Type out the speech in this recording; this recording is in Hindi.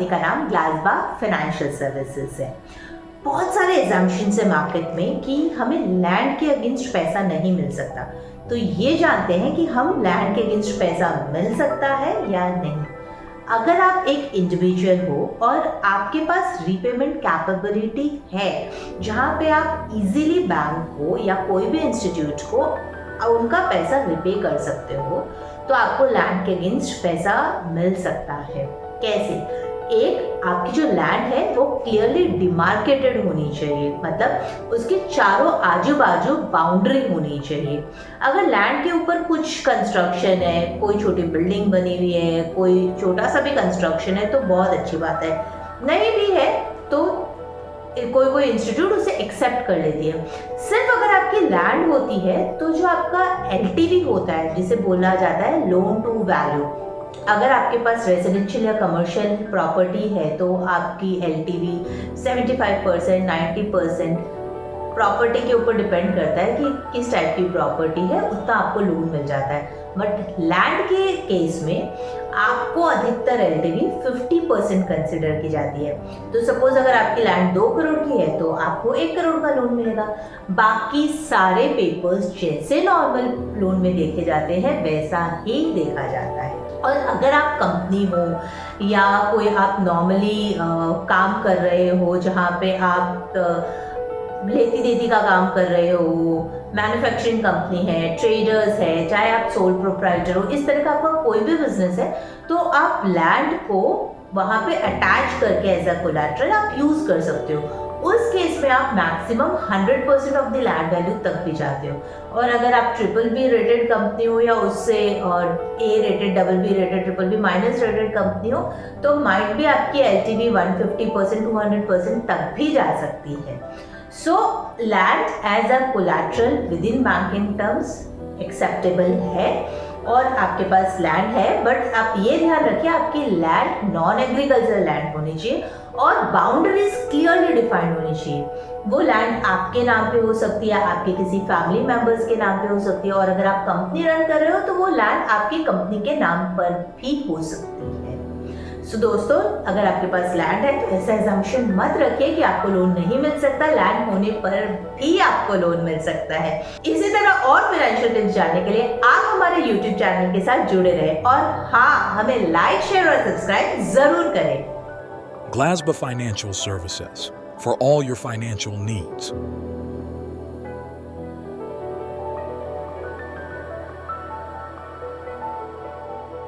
कंपनी का नाम ग्लासबा फाइनेंशियल सर्विसेज है। बहुत सारे एग्जाम्पशंस है मार्केट में कि हमें लैंड के अगेंस्ट पैसा नहीं मिल सकता, तो ये जानते हैं कि हम लैंड के अगेंस्ट पैसा मिल सकता है या नहीं। अगर आप एक इंडिविजुअल हो और आपके पास रीपेमेंट कैपेबिलिटी है, जहाँ पे आप इजीली बैंक को या कोई भी इंस्टीट्यूट को उनका पैसा रिपे कर सकते हो, तो आपको लैंड के अगेंस्ट पैसा मिल सकता है। कैसे? एक, आपकी जो लैंड है वो क्लियरली डिमार्केटेड होनी चाहिए, मतलब उसके चारों आजू बाजू बाउंड्री होनी चाहिए। अगर लैंड के ऊपर कुछ कंस्ट्रक्शन है, कोई छोटी बिल्डिंग बनी हुई है, कोई छोटा सा भी कंस्ट्रक्शन है, तो बहुत अच्छी बात है। नहीं भी है तो कोई इंस्टीट्यूट उसे एक्सेप्ट कर लेती है। सिर्फ अगर आपकी लैंड होती है तो जो आपका LTV होता है, जिसे बोला जाता है लोन टू वैल्यू, अगर आपके पास रेजिडेंशियल या कमर्शियल प्रॉपर्टी है तो आपकी LTV 75%, 90% प्रॉपर्टी के ऊपर डिपेंड करता है कि किस टाइप की प्रॉपर्टी है, उतना आपको लोन मिल जाता है। बट लैंड के केस में आपको अधिकतर LTV 50% कंसिडर की जाती है। तो सपोज अगर आपकी लैंड 2 करोड़ की है तो आपको 1 करोड़ का लोन मिलेगा। बाकी सारे पेपर्स जैसे नॉर्मल लोन में देखे जाते हैं वैसा ही देखा जाता है। और अगर आप कंपनी हो या कोई आप नॉर्मली काम कर रहे हो, जहाँ पे आप लेती देती का काम कर रहे हो, मैन्युफैक्चरिंग कंपनी है, ट्रेडर्स है, चाहे आप सोल प्रोप्राइटर हो, इस तरह का आपका कोई भी बिजनेस है, तो आप लैंड को वहाँ पे अटैच करके एज अ कोलैटरल आप यूज कर सकते हो। उस केस में आप maximum 100% of the land value तक भी जाते हो। और अगर आप BBB रेटेड कंपनी हो या उससे और A rated, BB rated, BBB minus rated company हो, तो माइट भी आपकी LTV 150%, 200% तक भी जा सकती है। So land as a collateral within banking terms acceptable है, और आपके पास लैंड है, बट आप ये ध्यान रखिए आपकी लैंड नॉन एग्रीकल्चर लैंड होनी चाहिए और बाउंड्रीज क्लियरली डिफाइंड होनी चाहिए। वो लैंड आपके नाम पे हो सकती है, आपके किसी फैमिली मेंबर्स के नाम पे हो सकती है, और अगर आप कंपनी रन कर रहे हो तो वो लैंड आपकी कंपनी के नाम पर भी हो सकती है। सो दोस्तों, अगर आपके पास लैंड है तो ऐसा एजम्पशन मत रखिए कि आपको लोन नहीं मिल सकता। लैंड होने पर भी आपको लोन मिल सकता है। इसी तरह और फाइनेंशियल टिप्स जानने के लिए आप हमारे YouTube चैनल के साथ जुड़े रहें, और हाँ, हमें लाइक, शेयर और सब्सक्राइब जरूर करें। Glasba Financial Services, for all your financial needs.